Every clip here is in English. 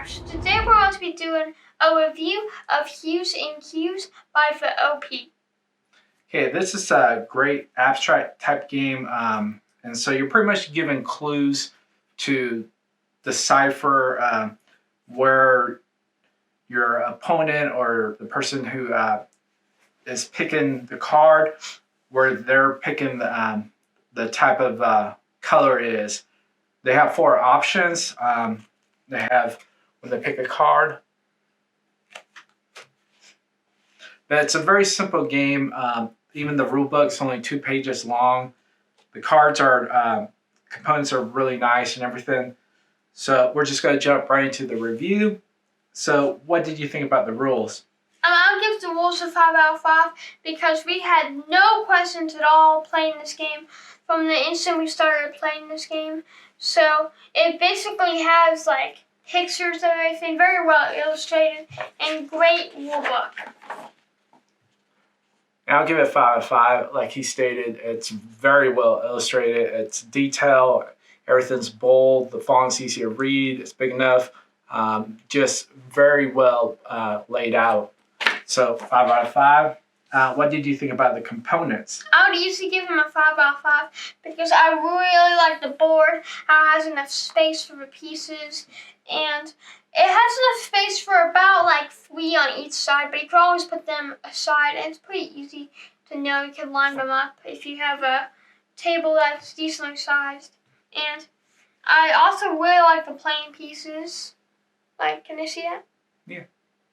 Scratch. Today we're going to be doing a review of Hues and Cues by the OP. Okay, this is a great abstract type game, and so you're pretty much given clues to decipher where your opponent or the person who is picking the card, where they're picking the type of color it is. They have 4 options. They have when they pick a card. But it's a very simple game. Even the rule book's only 2 pages long. The cards are components are really nice and everything. So we're just going to jump right into the review. So what did you think about the rules? I'll give the rules a 5 out of 5 because we had no questions at all playing this game from the instant we started playing this game. So it basically has like pictures and everything, very well illustrated, and great rule book. I'll give it 5 out of 5. Like he stated, it's very well illustrated. It's detailed. Everything's bold. The font's easy to read. It's big enough. Just very well laid out. So 5 out of 5. What did you think about the components? I would easily give him a 5 out of 5 because I really like the board, how it has enough space for the pieces, and it has enough space for about like 3 on each side, but you can always put them aside, and it's pretty easy to know. You can line them up if you have a table that's decently sized. And I also really like the plain pieces. Like, can you see that? Yeah.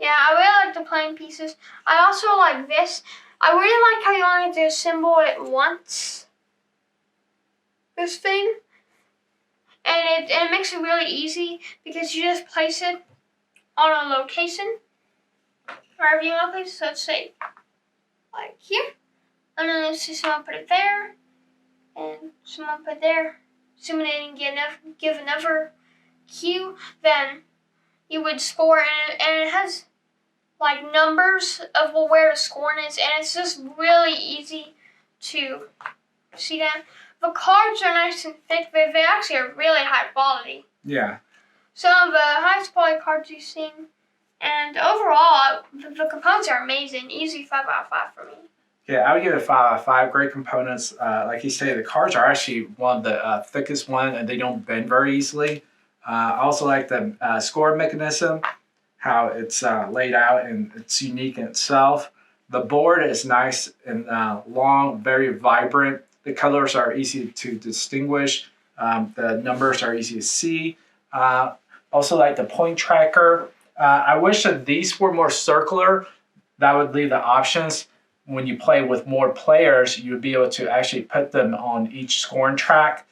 Yeah, I really like the plain pieces. I also like this. I really like how you only do assemble it once. This thing. And it makes it really easy because you just place it on a location. Wherever you want to place it. So let's say like here. And then let's see someone put it there. And someone put it there. Zoom it in and give another cue. Then you would score, and it has like numbers of where the score is, and it's just really easy to see that. The cards are nice and thick. They actually are really high quality. Yeah. Some of the highest quality cards you've seen. And overall, the components are amazing. Easy 5 out of 5 for me. Yeah, I would give it 5 out of 5. Great components. Like you say, the cards are actually one of the thickest one, and they don't bend very easily. I also like the score mechanism, how it's laid out, and it's unique in itself. The board is nice and long, very vibrant. The colors are easy to distinguish. The numbers are easy to see. Also like the point tracker. I wish that these were more circular. That would leave the options. When you play with more players, you would be able to actually put them on each scoring track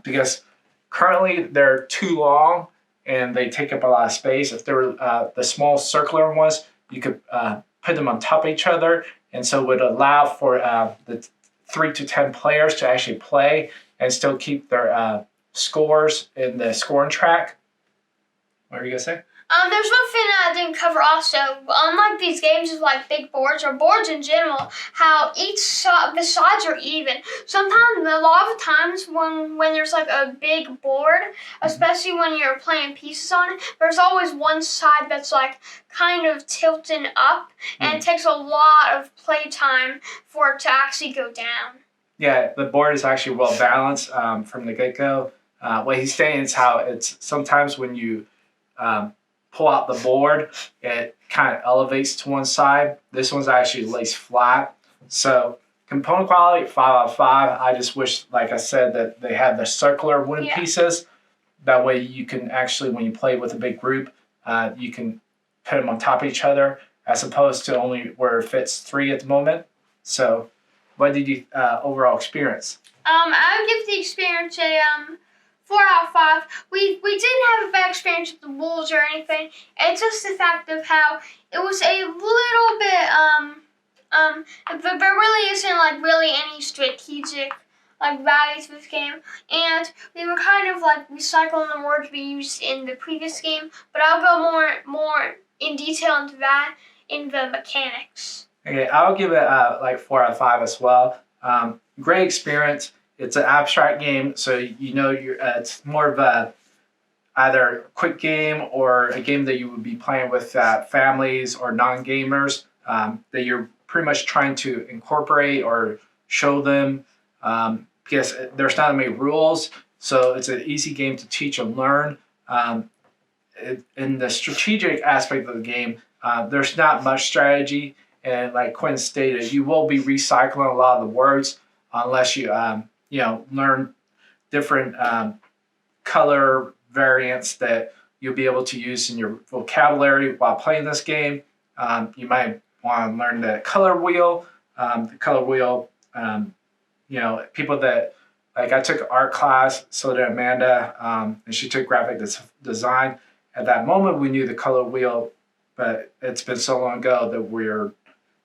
because currently they're too long and they take up a lot of space. If they were the small circular ones, you could put them on top of each other, and so it would allow for the 3 to 10 players to actually play and still keep their scores in the scoring track. What were you gonna say? There's one thing I didn't cover also. Unlike these games with like big boards or boards in general, how the sides are even. Sometimes, a lot of times when there's like a big board, especially when you're playing pieces on it, there's always one side that's like kind of tilting up, and it takes a lot of play time for it to actually go down. Yeah, the board is actually well balanced from the get-go. What he's saying is how it's sometimes when you pull out the board, it kind of elevates to one side. This one's actually lays flat. So component quality, 5 out of 5. I just wish, like I said, that they had the circular wooden pieces. That way you can actually, when you play with a big group, you can put them on top of each other as opposed to only where it fits 3 at the moment. So what did you overall experience? I would give the experience a 4 out of 5. We didn't have a bad experience with the rules or anything. It's just the fact of how it was a little bit there really isn't like really any strategic like value to this game, and we were kind of like recycling the words we used in the previous game. But I'll go more in detail into that in the mechanics. Okay, I'll give it like 4 out of 5 as well. Great experience. It's an abstract game, so you know it's more of a either a quick game or a game that you would be playing with families or non-gamers that you're pretty much trying to incorporate or show them because there's not many rules, so it's an easy game to teach and learn. In the strategic aspect of the game, there's not much strategy, and like Quinn stated, you will be recycling a lot of the words unless you learn different color variants that you'll be able to use in your vocabulary while playing this game. You might want to learn the color wheel. The color wheel, people that, like I took art class, so did Amanda, and she took graphic design. At that moment, we knew the color wheel, but it's been so long ago that we're,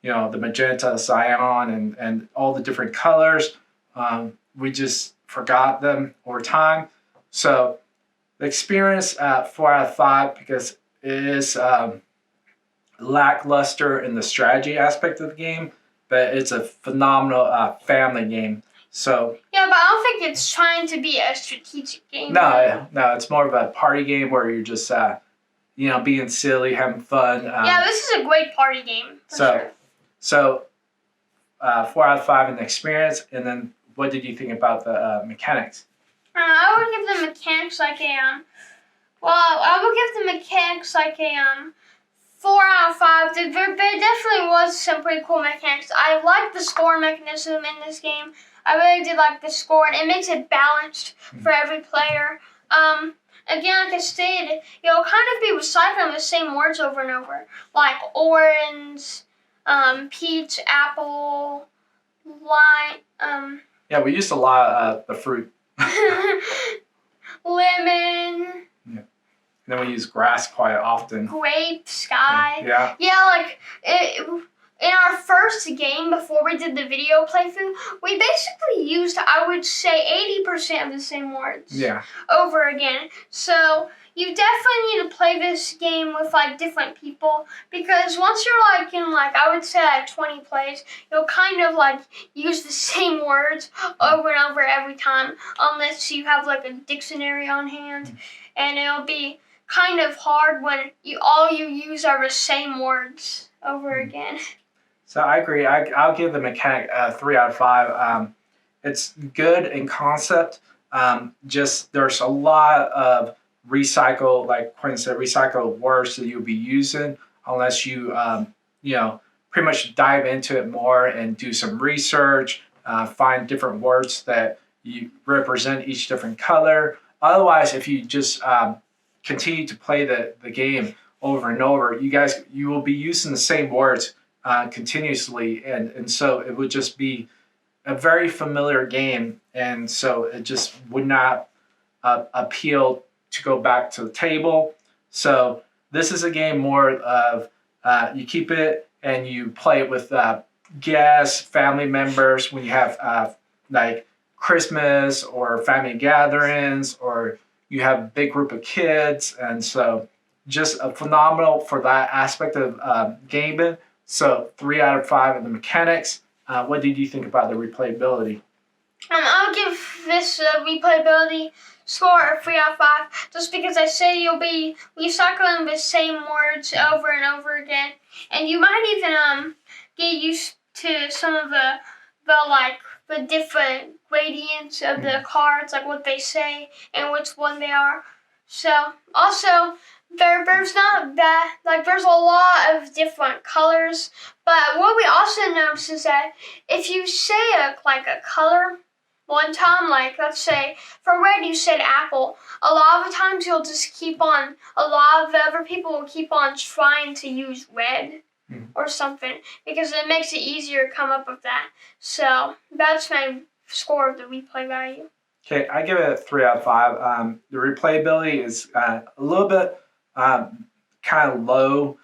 the magenta, cyan, and all the different colors. We just forgot them over time. So the experience 4 out of 5 because it is lackluster in the strategy aspect of the game, but it's a phenomenal family game. So yeah, but I don't think it's trying to be a strategic game. No, it's more of a party game where you're just being silly, having fun. Yeah, this is a great party game. So 4 out of 5 in the experience, and then what did you think about the mechanics? I would give the mechanics like a 4 out of 5. There definitely was some pretty cool mechanics. I like the score mechanism in this game. I really did like the score, and it makes it balanced for every player. Again, like I stated, you'll kind of be recycling the same words over and over, like orange, peach, apple, lime. Yeah, we used a lot of the fruit. Lemon. Yeah. And then we use grass quite often. Grape, sky. Yeah. Yeah, like in our first game before we did the video playthrough, we basically used, I would say, 80% of the same words. Yeah. Over again. So you definitely need to play this game with like different people because once you're like in I would say 20 plays, you'll kind of like use the same words over and over every time unless you have like a dictionary on hand, and it'll be kind of hard when all you use are the same words over again. So I agree. I'll give the mechanic 3 out of 5. It's good in concept. Just there's a lot of like Quinn said, recycled words that you'll be using unless you pretty much dive into it more and do some research, find different words that you represent each different color. Otherwise, if you just continue to play the game over and over, you will be using the same words continuously, and so it would just be a very familiar game, and so it just would not appeal to go back to the table. So this is a game more of you keep it and you play it with guests, family members when you have like Christmas or family gatherings, or you have a big group of kids, and so just a phenomenal for that aspect of gaming. So 3 out of 5 in the mechanics. What did you think about the replayability? I'll give this replayability score a 3 out of 5, just because I say you'll be recycling the same words over and over again, and you might even get used to some of the different gradients of the cards, like what they say and which one they are. So also there's not that there's a lot of different colors, but what we also notice is that if you say a color one time, like let's say for red you said apple, a lot of the times a lot of the other people will keep on trying to use red or something because it makes it easier to come up with that. So that's my score of the replay value. Okay, I give it a 3 out of 5. The replayability is a little bit kind of low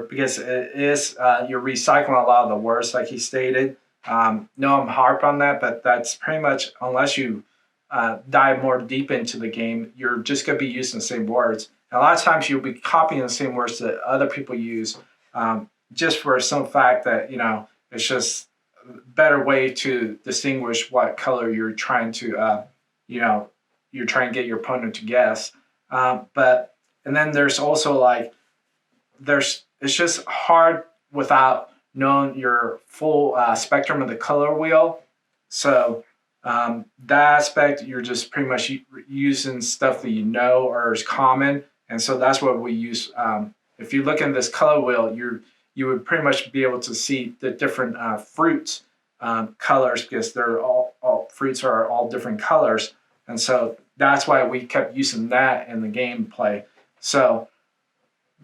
because it is you're recycling a lot of the words like he stated. No, I'm harp on that, but that's pretty much unless you dive more deep into the game, you're just going to be using the same words. And a lot of times you'll be copying the same words that other people use, just for some fact that it's just a better way to distinguish what color you're trying to get your opponent to guess. And then there's also like it's just hard without knowing your full spectrum of the color wheel. So that aspect, you're just pretty much using stuff that you know or is common, and so that's what we use. If you look in this color wheel, you would pretty much be able to see the different fruits colors because they're all fruits are all different colors, and so that's why we kept using that in the gameplay. So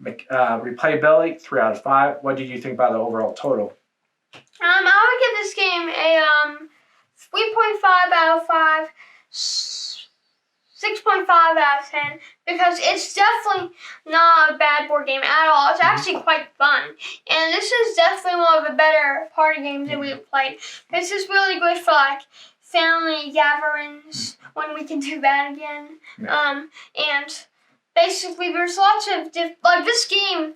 replayability 3 out of 5. What did you think about the overall total? I would give this game a 3.5 out of 5, 6.5 out of 10, because it's definitely not a bad board game at all. It's actually quite fun, and this is definitely one of the better party games that we've played. This is really good for like family gatherings when we can do that again. And basically, there's lots of like this game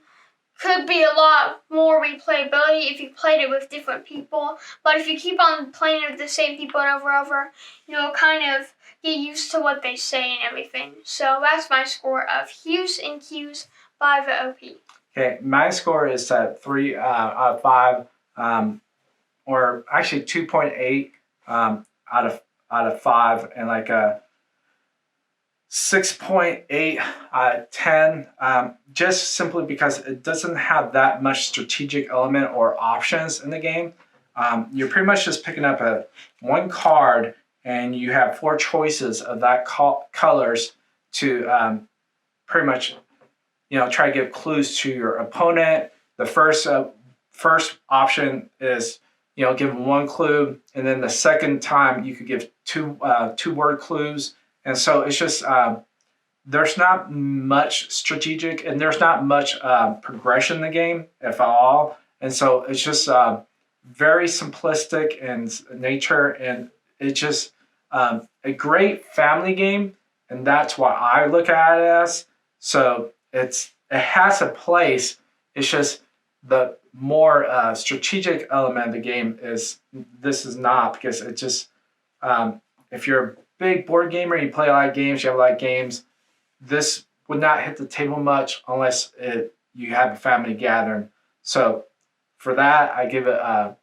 could be a lot more replayability if you played it with different people. But if you keep on playing it with the same people over and over, you'll kind of get used to what they say and everything. So that's my score of Hues and Cues by the OP. Okay, my score is at 3 out of 5, or actually 2.8 out of 5, and like a 6.8 out of 10, just simply because it doesn't have that much strategic element or options in the game. You're pretty much just picking up one card, and you have 4 choices of that colors to pretty much, try to give clues to your opponent. The first option is, give them 1 clue, and then the second time you could give 2 word clues. And so it's just, there's not much strategic and there's not much progression in the game, if at all. And so it's just very simplistic in nature, and it's just a great family game. And that's what I look at it as. So it has a place. It's just the more strategic element of the game is not, because it just, if you're a big board gamer, you play a lot of games, you have a lot of games, this would not hit the table much unless you have a family gathering. So for that, I give it a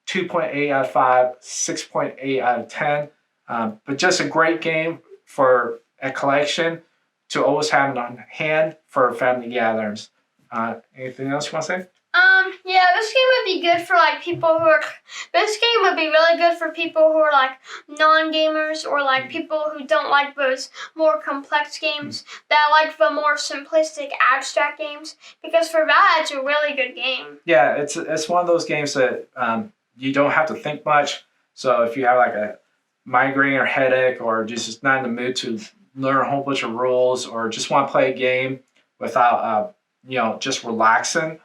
2.8 out of 5, 6.8 out of 10. But just a great game for a collection to always have on hand for family gatherings. Anything else you want to say? Yeah, this game would be good for like people who are. This game would be really good for people who are like non-gamers, or like people who don't like those more complex games, that like the more simplistic abstract games. Because for that, it's a really good game. Yeah, it's one of those games that you don't have to think much. So if you have like a migraine or headache, or just not in the mood to learn a whole bunch of rules, or just want to play a game without just relaxing,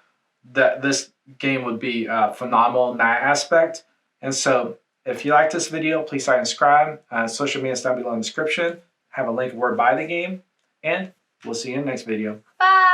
that this game would be phenomenal in that aspect. And so if you like this video, please like and subscribe. Social media is down below in the description. Have a link where to buy the game, and we'll see you in the next video. Bye.